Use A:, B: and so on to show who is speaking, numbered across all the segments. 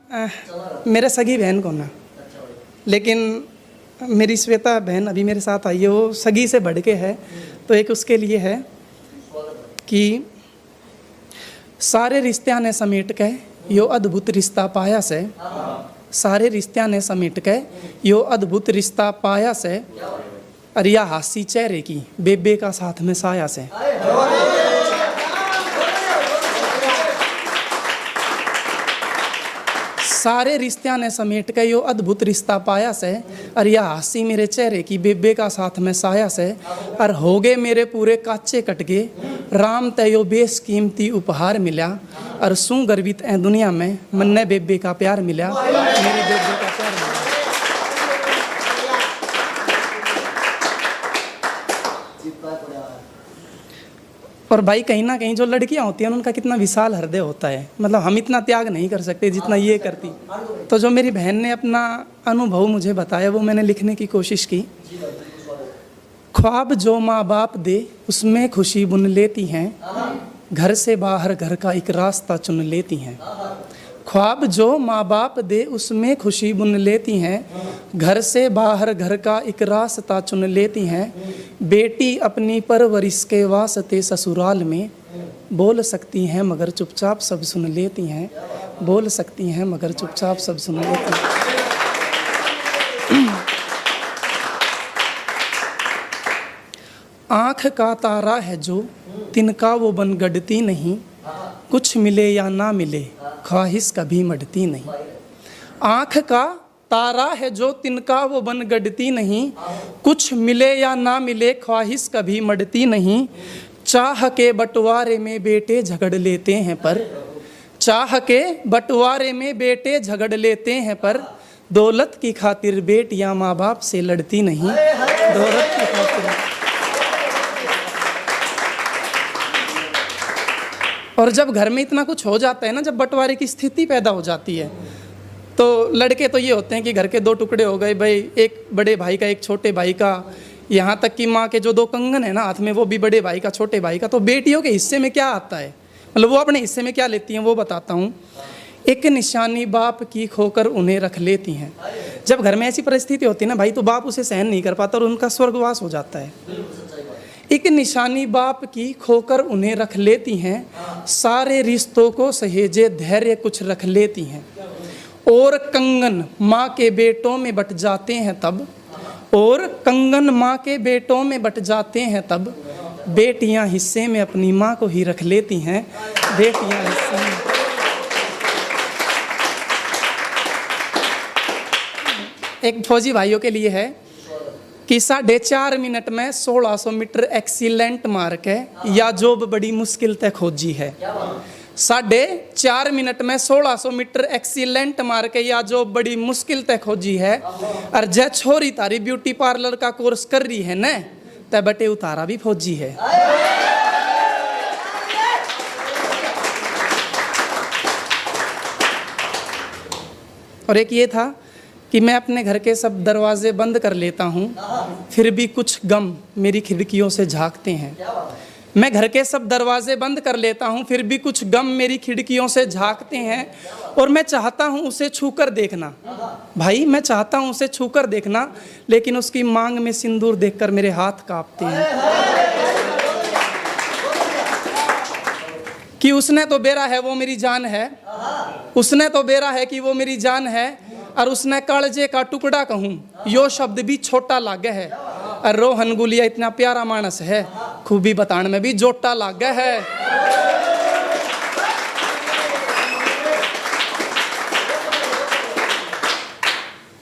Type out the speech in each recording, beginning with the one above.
A: मेरे सगी बहन को ना, लेकिन मेरी श्वेता बहन अभी मेरे साथ आई है, वो सगी से बढ़ के है। तो एक उसके लिए है कि सारे रिश्त्या ने समेट के यो अद्भुत रिश्ता पाया से, सारे रिश्त्या ने समेट के यो अद्भुत रिश्ता पाया से, अरिया हासी चेहरे की बेबे का साथ में साया से। सारे रिश्त्या ने समेट के यो अद्भुत रिश्ता पाया से, अरिया हासी मेरे चेहरे की बेबे का साथ में साया से, और हो गए मेरे पूरे काचे कटके राम तयो बेस कीमती उपहार मिला, और सू गर्वित ए दुनिया में मन्ने बेबे का प्यार मिला, मेरे बेबे का प्यार मिला। और भाई कहीं ना कहीं जो लड़कियां होती हैं उनका कितना विशाल हृदय होता है, मतलब हम इतना त्याग नहीं कर सकते जितना ये करती। तो जो मेरी बहन ने अपना अनुभव मुझे बताया वो मैंने लिखने की कोशिश की। ख्वाब जो माँ बाप दे उसमें खुशी बुन लेती हैं, घर से बाहर घर का एक रास्ता चुन लेती हैं। ख्वाब जो माँ बाप दे उसमें खुशी बुन लेती हैं, घर से बाहर घर का एक रास्ता चुन लेती हैं। बेटी अपनी परवरिश के वास्ते ससुराल में बोल सकती हैं मगर चुपचाप सब सुन लेती हैं, बोल सकती हैं मगर चुपचाप सब सुन लेती हैं। आँख का तारा है जो तिनका वो बन गढ़ती नहीं, कुछ मिले या ना मिले ख्वाहिश कभी मढ़ती नहीं। आँख का तारा है जो तिनका वो बन गढ़ती नहीं, कुछ मिले या ना मिले ख्वाहिश कभी मढ़ती नहीं। चाह के बंटवारे में बेटे झगड़ लेते हैं पर, चाह के बंटवारे में बेटे झगड़ लेते हैं पर, दौलत की खातिर बेटियां माँ बाप से लड़ती नहीं, दौलत की खातिर। और जब घर में इतना कुछ हो जाता है ना, जब बंटवारे की स्थिति पैदा हो जाती है, तो लड़के तो ये होते हैं कि घर के दो टुकड़े हो गए भाई, एक बड़े भाई का एक छोटे भाई का, यहाँ तक कि माँ के जो दो कंगन है ना हाथ में वो भी बड़े भाई का छोटे भाई का। तो बेटियों के हिस्से में क्या आता है, मतलब वो अपने हिस्से में क्या लेती हैं वो बताता हूँ। एक निशानी बाप की खोकर उन्हें रख लेती हैं। जब घर में ऐसी परिस्थिति होती है ना भाई, तो बाप उसे सहन नहीं कर पाता और उनका स्वर्गवास हो जाता है। एक निशानी बाप की खोकर उन्हें रख लेती हैं, सारे रिश्तों को सहेजे धैर्य कुछ रख लेती हैं। और कंगन माँ के बेटों में बट जाते हैं तब, और कंगन माँ के बेटों में बट जाते हैं तब, बेटियां हिस्से में अपनी माँ को ही रख लेती हैं, बेटियां हिस्से में। एक फौजी भाइयों के लिए है कि 4.5 मिनट में 1600 मीटर एक्सीलेंट मार के या जॉब बड़ी मुश्किल तक खोजी है। 4.5 मिनट में 1600 मीटर एक्सीलेंट मार के या जॉब बड़ी मुश्किल तक खोजी है। और जय छोरी तारी ब्यूटी पार्लर का कोर्स कर रही है न, तब बटे उतारा भी फौजी है। और एक ये था कि मैं अपने घर के सब दरवाजे बंद कर लेता हूँ, फिर भी कुछ गम मेरी खिड़कियों से झांकते हैं। मैं घर के सब दरवाजे बंद कर लेता हूँ, फिर भी कुछ गम मेरी खिड़कियों से झांकते हैं। और मैं चाहता हूँ उसे छूकर देखना, भाई मैं चाहता हूँ उसे छूकर देखना, लेकिन उसकी मांग में सिंदूर देखकर मेरे हाथ कांपते हैं। कि उसने तो बेरा है वो मेरी जान है, उसने तो बेरा है कि वो मेरी जान है, और उसने कालजे का टुकड़ा कहूँ यो शब्द भी छोटा लागे है। और रोहन गुलिया इतना प्यारा मानस है, खूबी बताने में भी जोटा लागे है।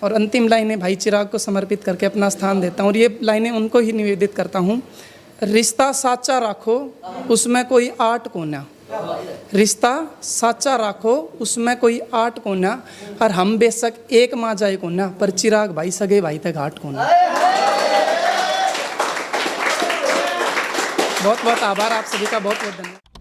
A: और अंतिम लाइनें भाई चिराग को समर्पित करके अपना स्थान देता हूँ, और ये लाइनें उनको ही निवेदित करता हूँ। रिश्ता साचा राखो उसमें कोई आट कोना, रिश्ता साचा राखो उसमें कोई आट कोना, और हम बेशक एक माँ जाए कोना, पर चिराग भाई सगे भाई तक घाट कोना। बहुत बहुत आभार आप सभी का, बहुत बहुत धन्यवाद।